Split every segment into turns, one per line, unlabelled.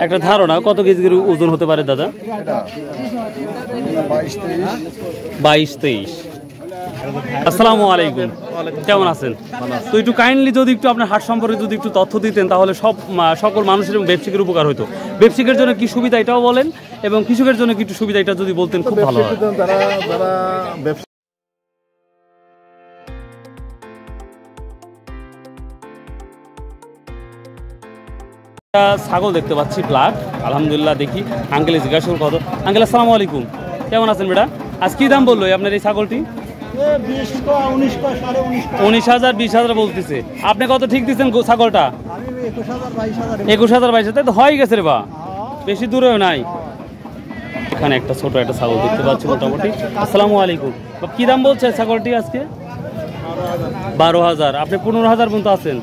একটা ধারণা কত কেজির ওজন হতে পারে দাদা? 22-23। আসসালামু আলাইকুম, কেমন আছেন? তো একটু কাইন্ডলি যদি একটু আপনার হাট সম্পর্কে যদি একটু তথ্য দিতেন তাহলে সকল মানুষের এবং ব্যবসায়ীর উপকার হতো। ব্যবসায়ীর জন্য কি সুবিধা এটাও বলেন, এবং কৃষকের জন্য কি একটু সুবিধা এটা যদি বলতেন খুব ভালো হয়। ছাগল দেখতে পাচ্ছি ব্ল্যাক, আলহামদুলিল্লাহ। দেখি আঙ্কেল জিজ্ঞাসা কত। আঙ্কেল আসসালামু আলাইকুম, কেমন আছেন বেটা? আজ কি দাম বললো আপনার এই ছাগলটি? 19,000 20,000 বলতেছে। আপনি কত ঠিক দিচ্ছেন ছাগলটা? 21,000 22,000 তো হয়ে গেছে রে বা, বেশি দূরেও নাই। এখানে একটা ছোট একটা ছাগল দেখতে পাচ্ছি মোটামুটি। আসসালামু আলাইকুম, কি দাম বলছে ছাগলটি আজকে? 12,000। আপনি 15,000 পর্যন্ত আছেন।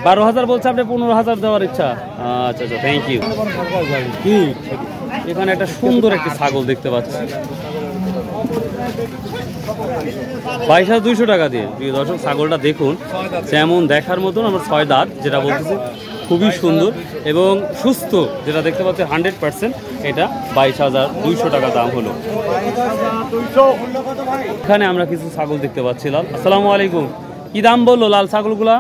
12,000 বলছে, আপনি 15,000 দেওয়ার ইচ্ছা। আচ্ছা আচ্ছা, থ্যাংক ইউ। এখানে একটা সুন্দর একটি ছাগল দেখতে পাচ্ছি 22,200 টাকা দিয়ে। প্রিয় দর্শক, ছাগলটা দেখুন, যেমন দেখার মতন আমার 6 দাঁত যেটা বলতেছে, খুবই সুন্দর এবং সুস্থ যেটা দেখতে পাচ্ছি 100%। এটা 22,200 টাকা দাম হলো। এখানে আমরা কিছু ছাগল দেখতে পাচ্ছি লাল। আসসালামু আলাইকুম, কি দাম বললো লাল ছাগলগুলা?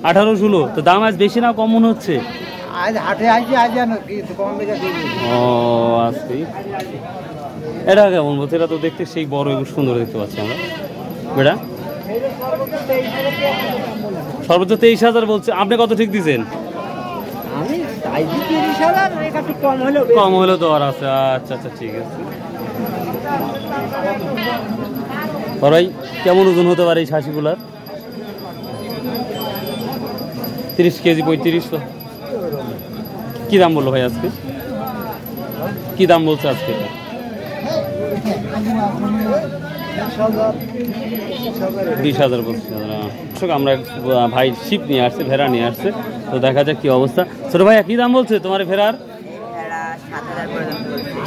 18-16। তো দাম আজ বেশি না কম মনে হচ্ছে? ও আজকে এটা কেমন বলছে? এটা তো দেখতে সেই বড় এবং সুন্দর দেখতে পাচ্ছি আমরা। বেটা সর্বোচ্চ 23,000 বলছে। আপনি কত ঠিক দিচ্ছেন? কম হলেও তো আর আছে। আচ্ছা আচ্ছা, ঠিক আছে। ভাই কেমন ওজন হতে পারে এই খাসিগুলার? 30 কেজি 3500। কি দাম বললো ভাই আজকে? কি দাম বলছে আজকে? 20,000 বলছে। আমরা ভাই শিপ নিয়ে আসছে, ভেড়া নিয়ে আসছে, তো দেখা যাক কি অবস্থা। ছোট ভাইয়া কি দাম বলছে তোমার ভেড়ার?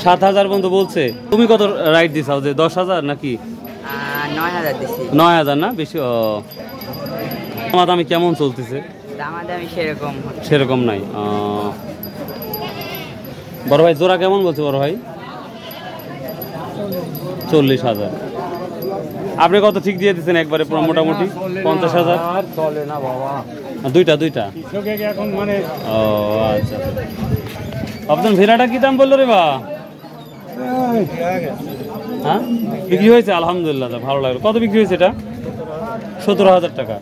7,000 পর্যন্ত বলছে। তুমি কত রাইট দিছাও যে 10,000 নাকি? 9,000 না বেশি? ও দামি কেমন চলতেছে? সেরকম নাই। বড় ভাই জোড়া কেমন বলছে বড় ভাই? 40,000। আপনি কত ঠিক দিয়ে দিচ্ছেন একবারে মোটামুটি? 50,000। চলে না বাবা, দুইটা। ও আচ্ছা। আপনার ভেড়াটা কি দাম বললো রে বা? হ্যাঁ, বিক্রি হয়েছে? আলহামদুলিল্লাহ, ভালো লাগলো। কত বিক্রি হয়েছে এটা? 17,000 টাকা।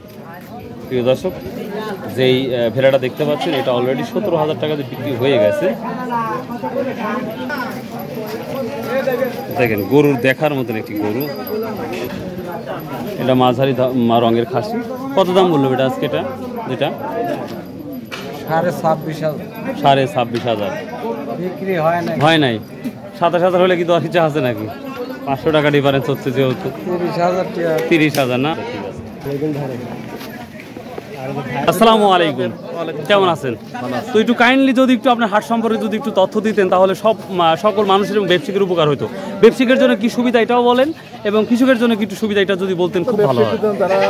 প্রিয় দর্শক, যেই ভেড়াটা দেখতে পাচ্ছেন এটা অলরেডি 17,000 টাকাতে বিক্রি হয়ে গেছে। দেখেন গরুর দেখার মতন একটি গরু। এটা মাঝারি রঙের খাসি। কত দাম বললো এটা আজকে? এটা যেটা 26,000 বিক্রি হয় নাই। 27,000 হলে কি 10 ইচ্ছা আছে নাকি? 500 টাকা ডিফারেন্স হচ্ছে যেহেতু। 30,000 না? ঠিক আছে। আসসালামু আলাইকুম, কেমন আছেন? তো একটু কাইন্ডলি যদি একটু আপনার হাট সম্পর্কে যদি একটু তথ্য দিতেন তাহলে সকল মানুষের এবং ব্যবসায়ীর উপকার হতো। ব্যবসায়ীর জন্য কি সুবিধা এটাও বলেন, এবং কৃষকের জন্য কি একটু সুবিধা এটা যদি বলতেন খুব ভালো হয়।
যারা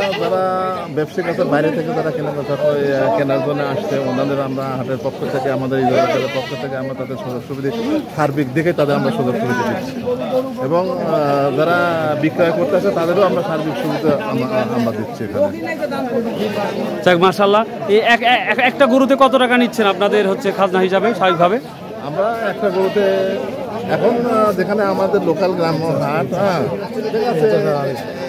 ব্যবসায়ী কাছের বাইরে থেকে যারা কেনার জন্য আসছে, ওনাদের আমরা হাটের পক্ষ থেকে, আমাদের এই জেলার পক্ষ থেকে আমরা তাদের সুযোগ সুবিধা সার্বিক দিকে তাদের আমরা সুযোগ সুবিধা দিচ্ছি, এবং যারা বিক্রয় করতে আসে তাদেরও আমরা সার্বিক সুবিধা আমরা দিচ্ছি এখানে।
যাক মাশাআল্লাহ। এই একটা গরুতে কত টাকা নিচ্ছেন আপনাদের হচ্ছে খাজনা হিসাবে স্বাভাবিকভাবে?
আমরা একটা গরুতে এখন যেখানে আমাদের লোকাল গ্রাম্য হাট, হ্যাঁ ঠিক আছে,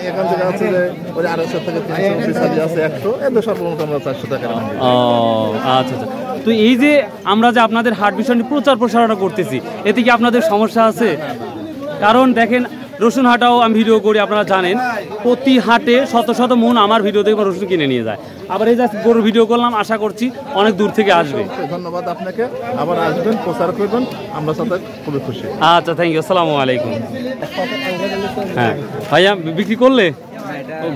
এখান থেকে আছে যে ওই 250 থেকে 300 আছে 100, এদের সর্বমোট আমরা 400 টাকা।
ও আচ্ছা আচ্ছা। তো এই যে আমরা যে আপনাদের হাট বিষয় নিয়ে প্রচার প্রসারণা করতেছি, এতে কি আপনাদের সমস্যা আছে? কারণ দেখেন রসুন হাটাও আমি ভিডিও করি, আপনারা জানেন প্রতি হাটে শত শত মন আমার ভিডিও দেখে রসুন কিনে নিয়ে যায়। আবার এই যে গরুর ভিডিও করলাম, আশা করছি অনেক দূর থেকে আসবে।
ধন্যবাদ আপনাকে, আবার আসবেন, প্রচার করবেন, আমরা সাথে খুবই খুশি।
আচ্ছা, থ্যাংক ইউ, আসসালামু আলাইকুম। হ্যাঁ ভাইয়া, বিক্রি করলে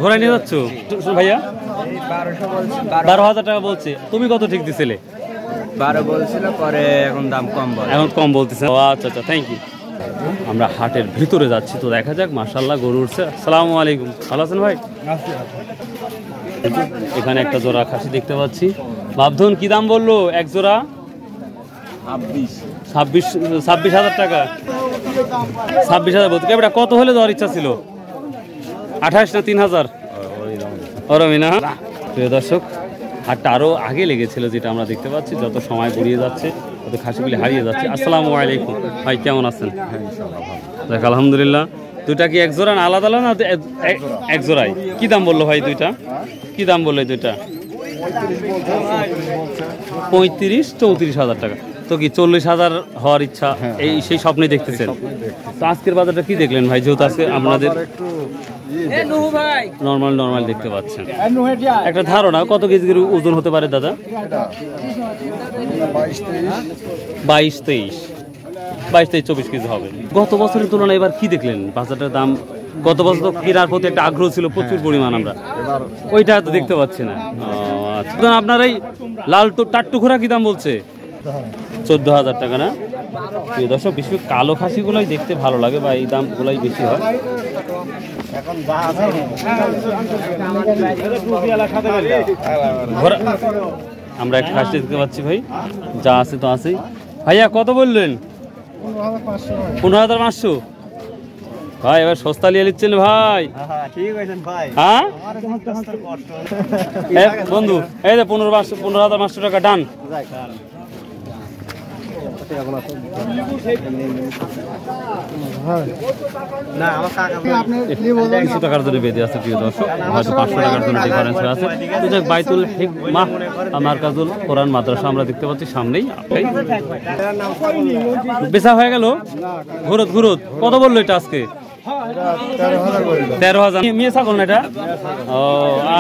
ঘোড়ায় নিয়ে যাচ্ছ ভাইয়া? 12,000 টাকা বলছে। তুমি কত ঠিক দিছিলে?
12 বলছিল, পরে এখন দাম কম বলে,
এখন কম বলতেছে। আচ্ছা আচ্ছা, থ্যাংক ইউ। আমরা হাটের ভিতরে যাচ্ছি, তো দেখা যাক। মাশাআল্লাহ গরু উঠছে। আসসালামু আলাইকুম, ভালো আছেন ভাই? এখানে একটা জোড়া খাসি দেখতে পাচ্ছি, বাপধন কি দাম বললো এক জোড়া? 26,000 টাকা। 26,000 বলতে কেবটা কত হলে দেওয়ার ইচ্ছা ছিল? 28 না 3,000? ওরমই না। প্রিয় দর্শক, হাটটা আরও আগে লেগেছিল যেটা আমরা দেখতে পাচ্ছি। যত সময় গড়িয়ে যাচ্ছে তত খাসিগুলি হারিয়ে যাচ্ছে। আসসালামু আলাইকুম ভাই, কেমন আছেন? দেখ আলহামদুলিল্লাহ। দুইটা কি এক জোড়া না আলাদা আলাদা না এক জোড়াই? কি দাম বললো ভাই দুইটা? কি দাম বললো দুইটা? 35-34,000 টাকা। তো কি 40,000 হওয়ার ইচ্ছা এই সেই স্বপ্নে দেখতেছেন? তো আজকের বাজারটা কি দেখলেন ভাই? যেহেতু আজকে আপনাদের নর্মাল দেখতে পাচ্ছেন, একটা ধারণা কত কেজির ওজন হতে পারে দাদা? 22-23 কেজি হবে। গত বছরের তুলনায় এবার কি দেখলেন বাজারটার দাম? গত বছর তো কেনার প্রতি একটা আগ্রহ ছিল প্রচুর পরিমাণ, আমরা ওইটা তো দেখতে পাচ্ছি না। আচ্ছা, আপনার এই লাল টাট্টু ঘোড়া কি দাম বলছে? 14,000 টাকা না? দর্শক, বিশেষ করে কালো খাসিগুলোই দেখতে ভালো লাগে বা এই দামগুলোই বেশি হয়। আমরা একটা খাসি দেখতে পাচ্ছি ভাই, যা আছে তো আছেই। ভাইয়া কত বললেন? 15,500। ভাই এবার সস্তা নিয়ে নিচ্ছেন ভাই। হ্যাঁ বন্ধু, এই যে 15,500 টাকা ডান। কিছু টাকার জন্য বেঁধে আছে প্রিয় দর্শক, হয়তো 500 টাকার জন্য ডিফারেন্স আছে। বাইতুল হিকমাহ মারকাজুল কোরআন মাদ্রাসা আমরা দেখতে পাচ্ছি সামনেই। বেচা হয়ে গেল? ঘুরত কত বললো এটা আজকে? 13,000। মেয়ে ছাগল না এটা? ও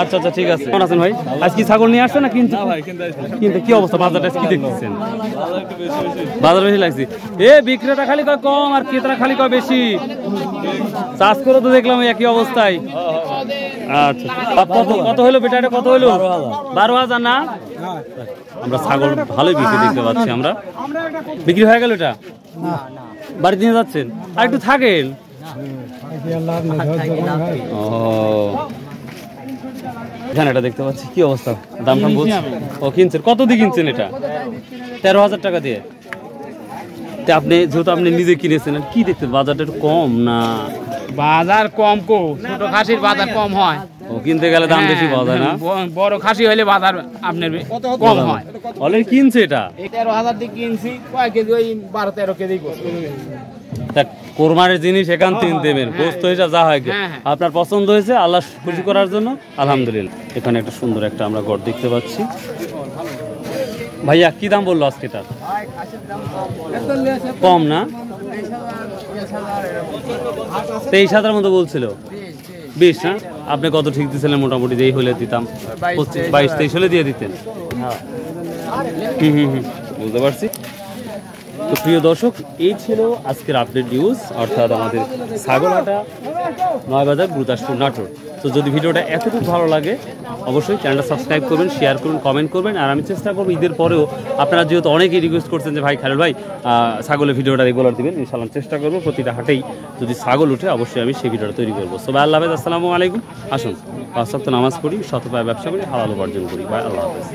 আচ্ছা ঠিক আছে। কেমন আছেন ভাই? আজ কি ছাগল নিয়ে আসছেন না কিনতে? কি অবস্থা বাজারটা কি দেখতেছেন? বাজার বেশি লাগছে। বিক্রেতা খালি কয় কম আর ক্রেতা খালি কয় বেশি। চাষ করে তো দেখলাম একই অবস্থায়। আচ্ছা, কত হলো বেটা? এটা কত হলো? 12,000 না? আমরা ছাগল ভালোই বিক্রি দেখতে পাচ্ছি। আমরা বিক্রি হয়ে গেল এটা? বাড়িতে নিয়ে যাচ্ছেন? আর একটু থাকেন। এখানে এটা দেখতে পাচ্ছি, কি অবস্থা? দাম বলছি। ও কিনছেন কত দিয়ে কিনছেন এটা? 13,000 টাকা দিয়ে। আপনি যেহেতু আপনি নিজে কিনেছেন, কি দেখতে বাজারটা একটু কম না?
বাজার কম ছোট খাসির বাজার কম হয়।
ও কিনতে গেলে দাম বেশি পাওয়া যায় না?
বড় খাসি হইলে বাজার আপনার কম হয়।
অলরেডি কিনছে এটা
13,000 দিয়ে কিনছি। কয় কেজি? ওই 12-13 কেজি।
কোরবানির জিনিস এখান থেকে দেবেন, গোস্ত হিসাব যা হয়। আপনার পছন্দ হয়েছে, আল্লাহ খুশি করার জন্য আলহামদুলিল্লাহ। এখানে একটা সুন্দর একটা আমরা গড় দেখতে পাচ্ছি। ভাইয়া কি দাম বললো আজকে? তার কম না? 23,000 মতো বলছিল। 20 না? আপনি কত ঠিক দিচ্ছিলেন? মোটামুটি যেই হলে দিতাম 22-23 হলে দিয়ে দিতেন। বুঝতে পারছি। তো প্রিয় দর্শক, এই ছিল আজকের আপডেট নিউজ, অর্থাৎ আমাদের ছাগলহাটা নয়াবাজার গুরুদাসপুর নাটোর। তো যদি ভিডিওটা এতটুকু ভালো লাগে অবশ্যই চ্যানেলটা সাবস্ক্রাইব করবেন, শেয়ার করুন, কমেন্ট করবেন। আর আমি চেষ্টা করবো ঈদের পরেও, আপনারা যেহেতু অনেকেই রিকোয়েস্ট করছেন যে ভাই খালেদ ভাই ছাগলের ভিডিওটা রেগুলার দিবেন, ইনশাআল্লাহ চেষ্টা করবো প্রতিটা হাটেই যদি ছাগল উঠে অবশ্যই আমি সেই ভিডিওটা তৈরি করবো। সো ভাই আল্লাহ হাফেজ, আসসালামু আলাইকুম। আসুন 5 ওয়াক্ত নামাজ পড়ি, শতপায় ব্যবসা করি, হালাল উপার্জন করি। ভাই আল্লাহ হাফেজ।